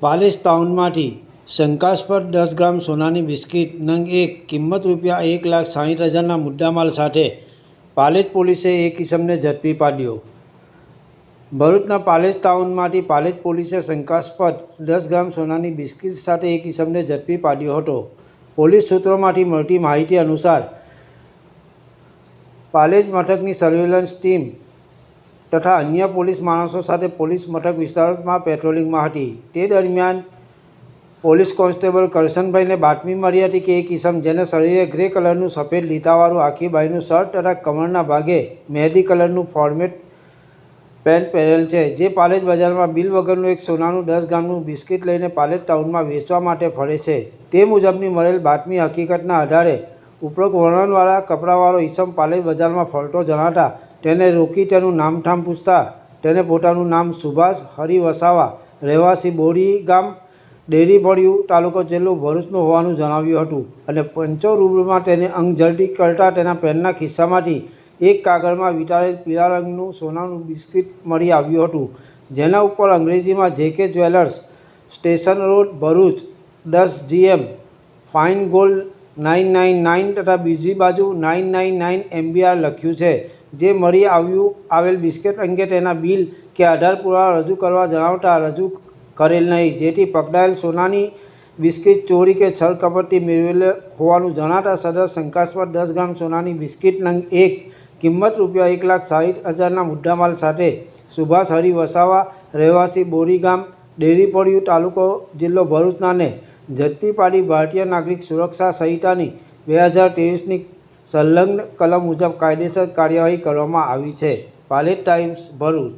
પાલેજ ટાઉનમાંથી શંકાસ્પદ 10 ગ્રામ સોનાની બિસ્કિટ નંગ 1 કિંમત ₹1,60,000ના મુદ્દામાલ સાથે પાલેજ પોલીસે એક ઇસમને ઝડપી પાડ્યો। ભરૂચના પાલેજ ટાઉનમાંથી પાલેજ પોલીસે શંકાસ્પદ 10 ગ્રામ સોનાની બિસ્કિટ સાથે એક ઇસમને ઝડપી પાડ્યો હતો। પોલીસ સૂત્રોમાંથી મળતી માહિતી અનુસાર પાલેજ મથકની સર્વેલન્સ ટીમ તથા અન્ય પોલીસ માણસો સાથે પોલીસ મથક વિસ્તારમાં પેટ્રોલિંગમાં હતી। તે દરમિયાન પોલીસ કોન્સ્ટેબલ કરશનભાઈને બાતમી મળી હતી કે એક ઇસમ જેને શરીરે ગ્રે કલરનું સફેદ લીટાવાળું આખી બાજુનું શર્ટ તથા કમરના ભાગે મહેંદી કલરનું ફોર્મેટ પેન્ટ પહેરેલ છે, જે પાલેજ બજારમાં બિલ વગરનું એક સોનાનું 10 ગ્રામનું બિસ્કિટ લઈને પાલેજ ટાઉનમાં વેચવા માટે ફરે છે। તે મુજબની મળેલ બાતમી હકીકતના આધારે ઉપરોક્ત વર્ણનવાળા કપડાવાળો ઇસમ પાલેજ બજારમાં ફરતો જણાતા તેને રોકી તેનું નામઠામ પૂછતા તેને પોતાનું નામ સુભાષ હરિ વસાવા, રહેવાસી બોરી ગામ, ડેરી પડ્યું, તાલુકો જિલ્લો ભરૂચનું હોવાનું જણાવ્યું હતું અને પંચો રૂબરૂમાં તેને અંગઝડતી કરતા તેના પેન્ટના ખિસ્સામાંથી એક કાગળમાં વીંટાળેલ પીળા રંગનું સોનાનું બિસ્કિટ મળી આવ્યું હતું, જેના ઉપર અંગ્રેજીમાં JK jewellers, station road, Bharuch 10 GM, fine gold 999 તથા બીજી બાજુ 999 MBR લખ્યું છે। જે મળી આવેલ બિસ્કિટ અંગે તેના બિલ કે આધાર પુરાવા રજૂ કરવા જણાવતા રજૂ કરેલ નહીં, જેથી પકડાયેલ સોનાની બિસ્કિટ ચોરી કે છળકપટથી મેળવેલ હોવાનું જણાતા સદર શંકાસ્પદ 10 ગ્રામ સોનાની બિસ્કિટ નંગ 1 કિંમત ₹1,60,000ના મુદ્દામાલ સાથે સુભાષ હરિ વસાવા, રહેવાસી બોરી ગામ, ડેરી પડ્યું, તાલુકો જિલ્લો ભરૂચનાને ઝડપી પાડી ભારતીય નાગરિક સુરક્ષા સંહિતાની 2023ની સંલગ્ન કલમ મુજબ કાયદેસર કાર્યવાહી કરવામાં આવી છે। પાલેજ ટાઈમ્સ, ભરૂચ।